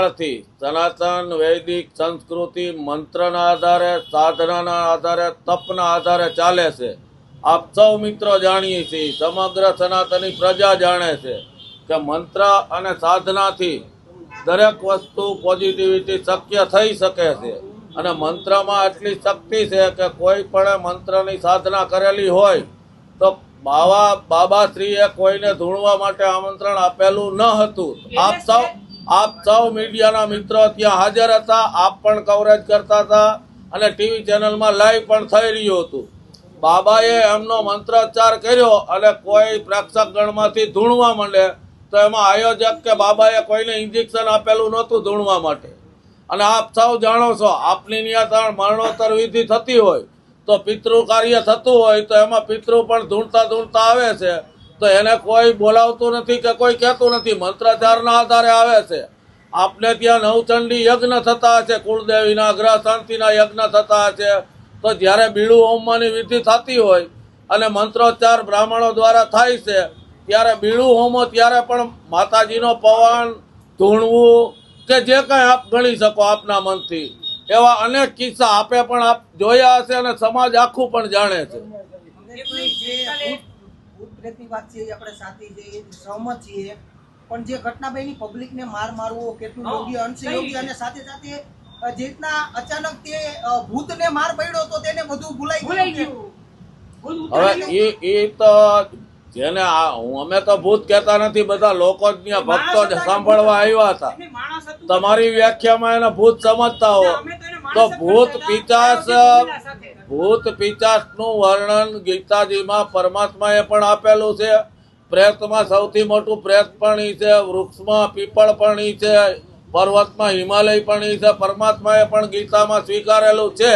કાળથી સનાતન વૈદિક સંસ્કૃતિ મંત્રના આધારે, સાધનાના આધારે, તપના આધારે ચાલે છે. આપ સૌ મિત્રો જાણીએ છીએ, સમગ્ર સનાતની પ્રજા જાણે છે કે મંત્ર અને સાધનાથી દરેક વસ્તુ પોઝિટિવિટી શક્ય થઈ શકે છે. અને મંત્રમાં એટલી શક્તિ છે કે કોઈ પણ મંત્રની સાધના કરેલી હોય તો બાબાશ્રીએ કોઈને ધૂણવા માટે આમંત્રણ આપેલું ન હતું. આપ સૌ મીડિયાના મિત્રો ત્યાં હાજર હતા, આપ પણ કવરેજ કરતા હતા અને ટીવી ચેનલમાં લાઈવ પણ થઈ રહ્યું હતું. બાબાએ એમનો મંત્રોચ્ચાર કર્યો અને કોઈ પ્રેક્ષક ગણમાંથી ધૂણવા માંડે તો એમાં આયોજક કે બાબાએ કોઈને ઇન્જેક્શન આપેલું નહોતું ધૂણવા માટે. અને આપ સૌ જાણો છો, આપની ત્યાં મરણોત્તર વિધિ થતી હોય તો પિતૃ કાર્ય થતું હોય તો એમાં પિતૃ પણ ધૂણતા આવે છે. તો એને કોઈ બોલાવતું નથી કે કોઈ કહેતું નથી, મંત્રાચારના આધારે આવે છે. આપને ત્યાં નવચંડી યજ્ઞ થતા હશે, કુળદેવીના ગ્રહ શાંતિના યજ્ઞ થતા હશે. તો જ્યારે બીડું હોમવાની વિધિ થતી હોય અને મંત્રોચ્ચાર બ્રાહ્મણો દ્વારા થાય છે, ત્યારે બીડું હોમો ત્યારે પણ માતાજીનો પવન ધૂણવું કે જે કંઈ આપ ગણી શકો આપના મનથી, એવા અનેક કિસ્સા આપે પણ આપ જોયા હશે અને સમાજ આખું પણ જાણે છે. પણ જે ઘટના બની, પબ્લિકને મારવો કેટલું યોગ્ય અંશ યોગ્ય, અને સાથે સાથે જે રીતના અચાનક તે ભૂતને માર પડ્યો તો તેને બધું ભૂલાઈ ગયું. હવે એ તો જેને અમે તો ભૂત કહેતા નથી, બધા લોકો જ ત્યાં ભક્તો જ સાંભળવા આવ્યા હતા. તમારી વ્યાખ્યામાં એને ભૂત સમજતા હો તો ભૂત પિચાસ નું વર્ણન ગીતાજીમાં પરમાત્માએ પણ આપેલું છે. પ્રેતમાં સૌથી મોટું પ્રેત પણ ઈ છે, વૃક્ષમાં પીપળ પણ ઈ છે, પર્વતમાં હિમાલય પણ ઈ છે. પરમાત્માએ પણ ગીતામાં સ્વીકારેલું છે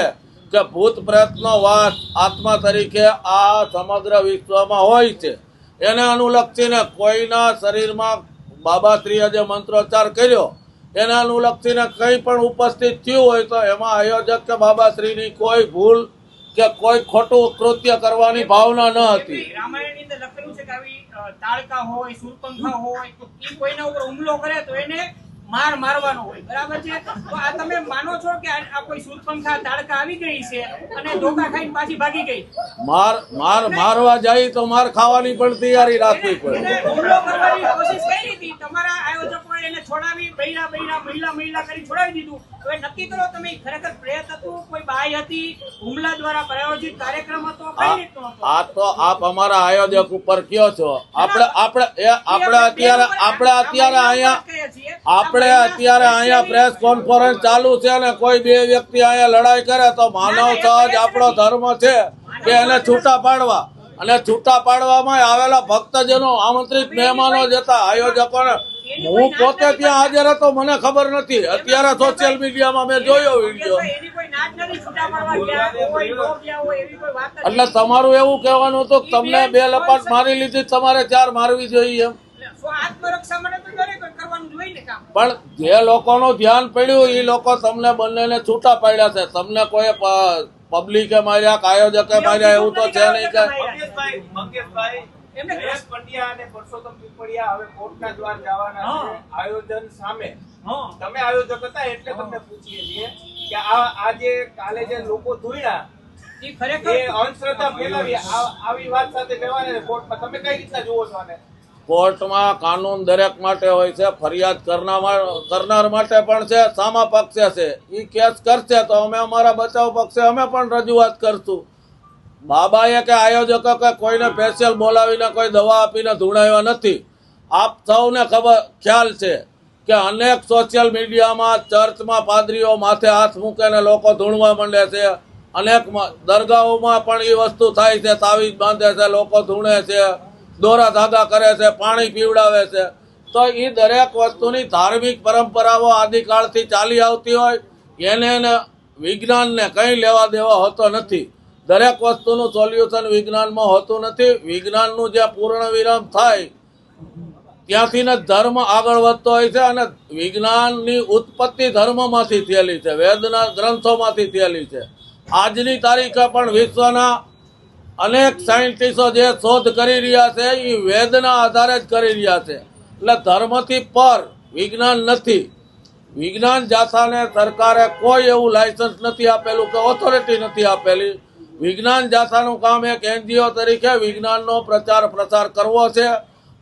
કે ભૂત પ્રેતનો વાસ આત્મા તરીકે આ સમગ્ર વિશ્વમાં હોય છે. એને અનુલક્ષીને કોઈના શરીરમાં બાબાશ્રીએ જે મંત્રોચ્ચાર કર્યો એને અનુલક્ષીને કંઈ પણ ઉપસ્થિત થયું હોય તો એમાં આયોજક કે બાબાશ્રીની કોઈ ભૂલ કે કોઈ ખોટું કૃત્ય કરવાની ભાવના ન હતી. રામાયણની અંદર લખેલું છે કે આવી તાડકા હોય, શૂરપંખા હોય, એ કોઈના ઉપર હુમલો કરે તો એને મારવાનો હોય, બરાબર છે? તો આ તમે માનો છો કે આ કોઈ શૂરપંખા તાડકા આવી ગઈ છે અને ધોકા ખાઈને પાછી ભાગી ગઈ? મારવા જાય તો માર ખાવાની પણ તૈયારી રાખવી પડે. હુમલો કરવાની કોશિશ કરી હતી, તમારા આયોજકોએ એને છોડાવી, મહિલા કરી છોડાવી દીધું. હવે નક્કી કરો તમે ખરેખર પ્રેત હતું, કોઈ બાઈ હતી, હુમલા દ્વારા પ્રાયોજિત કાર્યક્રમ હતો, કઈ રીતનો હતો? આ તો આપ અમારા આયોજક ઉપર કયો છો. આપણે અત્યારે અહીંયા પ્રેસ કોન્ફરન્સ ચાલુ છે અને કોઈ બે વ્યક્તિ અહીંયા લડાઈ કરે તો માનવ સહજ આપણો ધર્મ છે કે એને છૂટા પાડવા, અને છૂટા પાડવામાં આવેલા ભક્તજનો, આમંત્રિત મહેમાનો જતા આયોજકોને, હું પોતે ત્યાં હાજર હતો, મને ખબર નથી. અત્યારે સોશિયલ મીડિયામાં મેં જોયો વિડીયો. એટલે તમારું એવું કહેવાનું હતું કે તમને 2 લપાટ મારી લીધી, તમારે 4 મારવી જોઈએ એમ. પણ જે લોકોનું ધ્યાન પડ્યું એ લોકો તમને બંનેને છૂટા પાડ્યા છે. તમને કોઈ પબ્લિકે માર્યા, આયોજકે માર્યા એવું તો છે નહીં કે. નરેશ પંડ્યા અને પરસોત્તમ પીપળિયા હવે કોર્ટના દ્વાર જવાના છે આયોજન સામે. તમે આયોજક હતા એટલે તમને પૂછીએ છીએ કે આ જે કાલે જે લોકો ધોયા એ ખરેખર અંધશ્રદ્ધા ફેલાવી આવી વાત સાથે જવાના કોર્ટમાં, તમે કઈ રીતના જુઓ છો આને? કોર્ટમાં કાનૂન દરેક માટે હોય છે, ફરિયાદ કરનાર માટે પણ છે, સામા પક્ષે છે. એ કેસ કરશે તો અમે અમારા બચાવ પક્ષે અમે પણ રજૂઆત કરશું. બાબાએ કે આયોજકો કે કોઈને સ્પેશિયલ બોલાવીને કોઈ દવા આપીને ધૂણાવ્યા નથી. આપ સૌને ખ્યાલ છે કે અનેક સોશિયલ મીડિયામાં ચર્ચમાં પાદરીઓ માથે હાથ મૂકીને લોકો ધૂણવા માંડે છે. અનેક દરગાહોમાં પણ એ વસ્તુ થાય છે, તાવીજ બાંધે છે, લોકો ધૂણે છે, દોરા ધાગા કરે છે, પાણી પીવડાવે છે. તો એ દરેક વસ્તુની ધાર્મિક પરંપરાઓ આદિકાળથી ચાલી આવતી હોય, એને વિજ્ઞાનને કંઈ લેવા દેવા હોતો નથી. દરેક વસ્તુનું સોલ્યુશન વિજ્ઞાનમાં હોતું નથી. વિજ્ઞાનનું જે પૂર્ણ વિરામ થાય ત્યાંથી જ ધર્મ આગળ વધતો હોય છે. અને વિજ્ઞાનની ઉત્પત્તિ ધર્મમાંથી થયેલી છે, વેદના ગ્રંથોમાંથી થયેલી છે. આજની તારીખે પણ વિશ્વના અનેક સાયન્ટિસ્ટો જે શોધ કરી રહ્યા છે એ વેદના આધારે જ કરી રહ્યા છે. એટલે ધર્મથી પર વિજ્ઞાન નથી. વિજ્ઞાન જાથાને સરકારે કોઈ એવું લાયસન્સ નથી આપેલું કે ઓથોરિટી નથી આપેલી. વિજ્ઞાન જાથાનું કામ એક એનજીઓ તરીકે વિજ્ઞાનનો પ્રચાર પ્રસાર કરવો છે.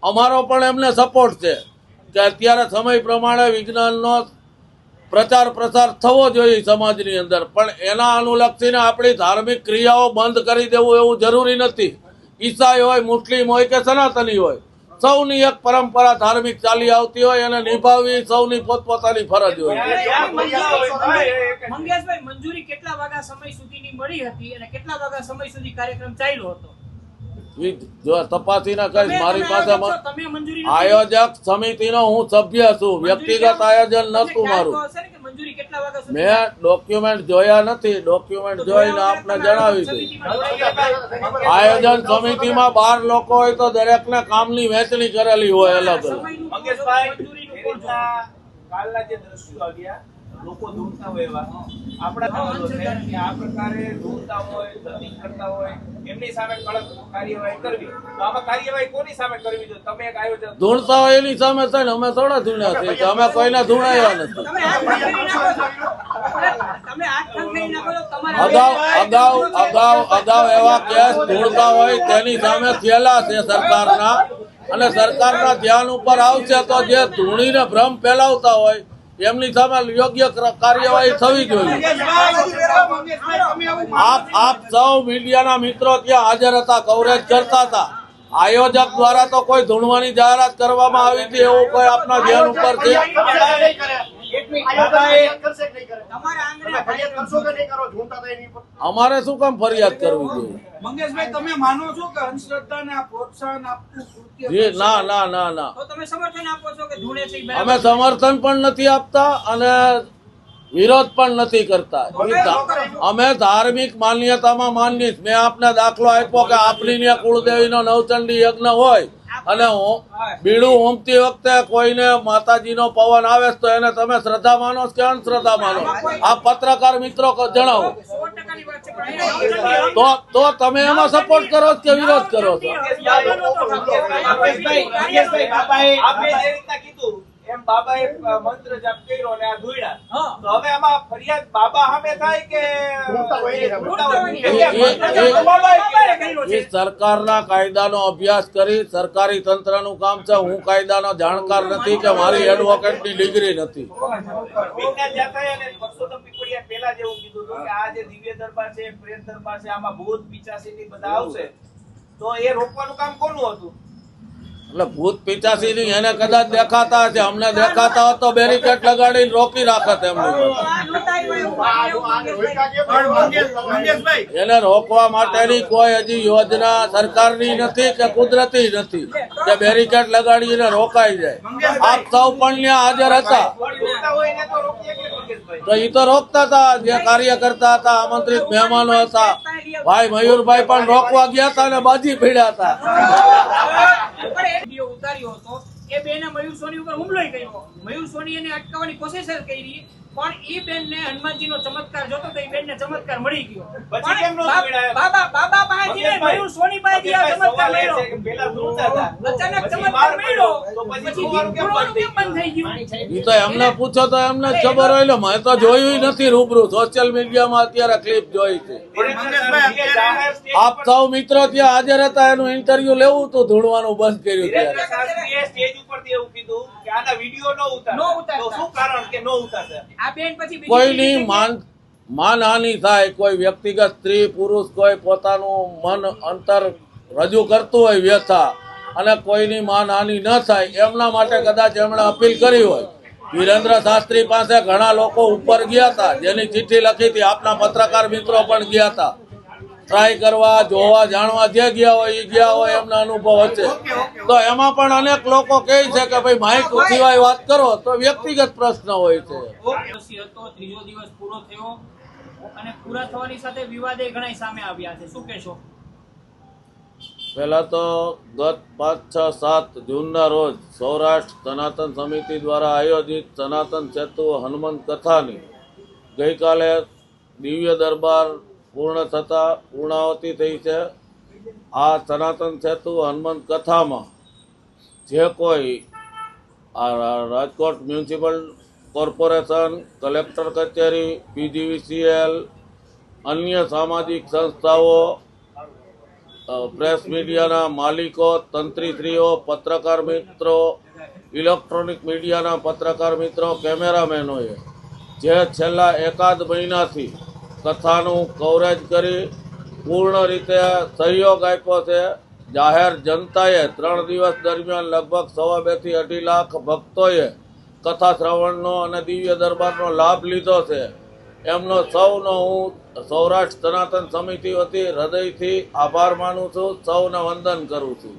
અમારો પણ એમને સપોર્ટ છે કે અત્યારે સમય પ્રમાણે વિજ્ઞાનનો પ્રચાર પ્રસાર થવો જોઈએ સમાજની અંદર, પણ એના અનુલક્ષીને આપણી ધાર્મિક ક્રિયાઓ બંધ કરી દેવું એવું જરૂરી નથી. ઈસાઈ હોય, મુસ્લિમ હોય કે સનાતની હોય, સૌની એક પરંપરા ધાર્મિક ચાલી આવતી હોય અને નિભાવવી સૌની પોતપોતાની ફરજ હોય. મંગેશભાઈ, મંજૂરી કેટલા વાગ્યા સમય સુધીની મળી હતી અને કેટલા વાગ્યા સમય સુધી કાર્યક્રમ ચાલ્યો હતો? જો તપાસીને કહીશ, મારી પાસે તમે મંજૂરી નથી આયોજક સમિતિનો હું સભ્ય છું, વ્યક્તિગત આયોજન નતું મારું. હશે ને કે મંજૂરી કેટલા વાગ્યા સુધી? મેં ડોક્યુમેન્ટ જોયા નથી, ડોક્યુમેન્ટ જોઈને આપને જણાવી દઈશ. આયોજન સમિતિમાં 12 લોકો હોય તો દરેકને કામની વહેંચણી કરેલી હોય અલગ અલગ. મંગેશભાઈ, એ રીતના કાલના જે દ્રશ્યો આવ્યા, લોકો દોડતા હોય એવા આપણા સમાજો છે કે આ પ્રકારે દોડતા હોય, ધરતી કરતા હોય, એમની સામે કડક કાર્યવાહી કરવી. તો આમાં કાર્યવાહી કોની સામે કરવી જોઈએ? તમે એક આયોજક ધૂણતા હોય એની સામે છે ને, અમે થોડા ધૂણ્યા છીએ, અમે કોઈને ધૂણાયા નથી. તમે હાથ ખંખેરી નાખો છો. તમે હાથ ખંખેરી નાખો છો. અગાઉ એવા કેસ ધૂણતા હોય તેની સામે થયેલા છે સરકારના, અને સરકારના ધ્યાન ઉપર આવશે તો જે ધૂણીને ભ્રમ ફેલાવતા હોય એમની સામે યોગ્ય કાર્યવાહી થવી જોઈએ. આપ સૌ મીડિયાના મિત્રો ત્યાં હાજર હતા, કવરેજ કરતા હતા. આયોજક દ્વારા તો કોઈ ધૂણવાની જાહેરાત કરવામાં આવી હતી એવું કોઈ આપના ધ્યાન ઉપર છે? અમારે શું કામ ફરિયાદ કરવી જોઈએ? મંગેશભાઈ, તમે માનો છો કે અંધશ્રદ્ધાને આ પ્રોત્સાહન આપવું કૃત્ય જી ના ના ના ના, તો તમે સમર્થન આપો છો કે ધૂણે છે એ બરાબર? અમે સમર્થન પણ નથી આપતા અને વિરોધ પણ નથી કરતા. અમે ધાર્મિક માન્યતામાં માનીએ. મેં આપને દાખલો આપ્યો કે આપની ત્યાં કુળદેવીનો નવચંડી યજ્ઞ હોય અને બીડું હોમતી વખતે કોઈને માતાજીનો પવન આવે તો એને તમે શ્રદ્ધા માનો કે અંધશ્રદ્ધા માનો? આ પત્રકાર મિત્રો જણાવો 100% ની વાત છે, પણ અહીંયા તો તમે એમાં સપોર્ટ કરો છો કે વિરોધ કરો છો? મંગેશભાઈ, આપે જે રીતના કીધું એમ બાબાએ મંત્ર જાપ કર્યો અને આ ધોઈડા, તો હવે આમાં ફરિયાદ બાબા સામે થાય કે એ સરકારના કાયદાનો અભ્યાસ કરી સરકારી તંત્રનું કામ છે. હું કાયદાનો જાણકાર નથી કે મારી એડવોકેટની ડિગ્રી નથી. વિજ્ઞાન જાથાએ અને પરસોત્તમ પીપળિયાએ પહેલા જ એવું કીધું હતું કે આ જે દિવ્ય દરબાર છે, પ્રેત દરબાર છે, આમાં ભૂત પિચાસીની બધા આવશે, તો એ રોકવાનું કામ કોનું હતું? એટલે ભૂત પિચાસીની એને કદાચ દેખાતા હશે, અમને દેખાતા હોત તો બેરીકેડ લગાડીને રોકી રાખત એમને. એને રોકવા માટેની કોઈ હજી યોજના સરકારની નથી કે કુદરતી નથી કે બેરીકેડ લગાડીને રોકાઈ જાય. આપ સૌ પણ ત્યાં હાજર હતા રોકતા હોય એને તો રોકીએ કે મંગેશભાઈ? તો એ તો રોકતા હતા, જે કાર્ય કરતા હતા, આમંત્રિત મહેમાનો હતા. ભાઈ મયુરભાઈ પણ રોકવા ગયા હતા અને બાજી ભીડ્યા હતા. વિડીયો ઉતાર્યો હતો એ બેને મયુર સોની ઉપર હુમલો કર્યો. મયુર સોની એને અટકાવવાની કોશિશ કરી, પણ એ બેનને હનુમાનજીનો ચમત્કાર જોતો તો એ બેનને ચમત્કાર મળી ગયો. પછી કેમ નહોતું મળ્યું? બાબા પાસેથી મયુર સોની પાસેથી આ ચમત્કાર મળ્યો. પેલા ધૂળતા હતા, અચાનક ચમત્કાર મળ્યો તો પછી પછી ધોવાનું કેમ બંધ થઈ કેમ બંધ થઈ ગયું? એ તો એમને પૂછો તો એમને જ ખબર હોય ને. મેં તો જોયું નથી રૂબરૂ, સોશિયલ મીડિયામાં અત્યારે ક્લિપ જોઈ છે. આપ સૌ મિત્રો ત્યાં હાજર હતા, એનું ઇન્ટરવ્યુ લેવું હતું, ધૂણવાનું બંધ કર્યું ત્યારે. સ્ટેજ ઉપરથી એવું કીધું કે આના વિડીયો ન ઉતારતા. તો શું કારણ કે ન ઉતારતા? આ બેન પછી બીજી કોઈની માનહાનિ થાય, કોઈ વ્યક્તિગત સ્ત્રી પુરુષ કોઈ પોતાનું મન અંતર રજૂ કરતું હોય વ્યથા, અને કોઈની માનહાનિ ન થાય એમના માટે કદાચ એમણે અપીલ કરી હોય. વિરેન્દ્ર શાસ્ત્રી પાસે ઘણા લોકો ઉપર ગયા હતા, જેની ચિઠ્ઠી લખી હતી. આપના પત્રકાર મિત્રો પણ ગયા હતા ટ્રાય કરવા, જોવા, જાણવા. જે ગયા હોય એ ગયા હોય, એમના અનુભવ હશે. તો એમાં પણ અનેક લોકો કહે છે કે ભાઈ માઇક સિવાય વાત કરો, તો વ્યક્તિગત પ્રશ્ન હોય છે. હતો, ત્રીજો દિવસ પૂરો થયો અને પૂરા થવાની સાથે વિવાદે ઘણા સામે આવ્યા છે. શું કહેશો? પહેલા તો ગત 5, 6, 7 જૂનના રોજ સૌરાષ્ટ્ર સનાતન સમિતિ દ્વારા આયોજિત સનાતન સેતુ હનુમંત કથાની ગઈકાલે દિવ્ય દરબાર પૂર્ણ થતા પૂર્ણાવતી થઈ છે. આ સનાતન સેતુ હનુમંત કથામાં જે કોઈ આ રાજકોટ મ્યુનિસિપલ કોર્પોરેશન, કલેક્ટર કચેરી, PGVCL, અન્ય સામાજિક સંસ્થાઓ, પ્રેસ મીડિયાના માલિકો, તંત્રીશ્રીઓ, પત્રકાર મિત્રો, ઇલેક્ટ્રોનિક મીડિયાના પત્રકાર મિત્રો, કેમેરામેનોએ જે છેલ્લા એકાદ મહિનાથી કથાનું કવરેજ કરી પૂર્ણ રીતે સહયોગ આપ્યો છે. જાહેર જનતાએ 3 દિવસ દરમિયાન લગભગ 2.5 થી 2.5 લાખ ભક્તોએ કથા શ્રવણનો અને દિવ્ય દરબારનો લાભ લીધો છે. એમનો સૌનો હું સૌરાષ્ટ્ર સનાતન સમિતિ વતી હૃદયથી આભાર માનું છું. સૌને વંદન કરું છું.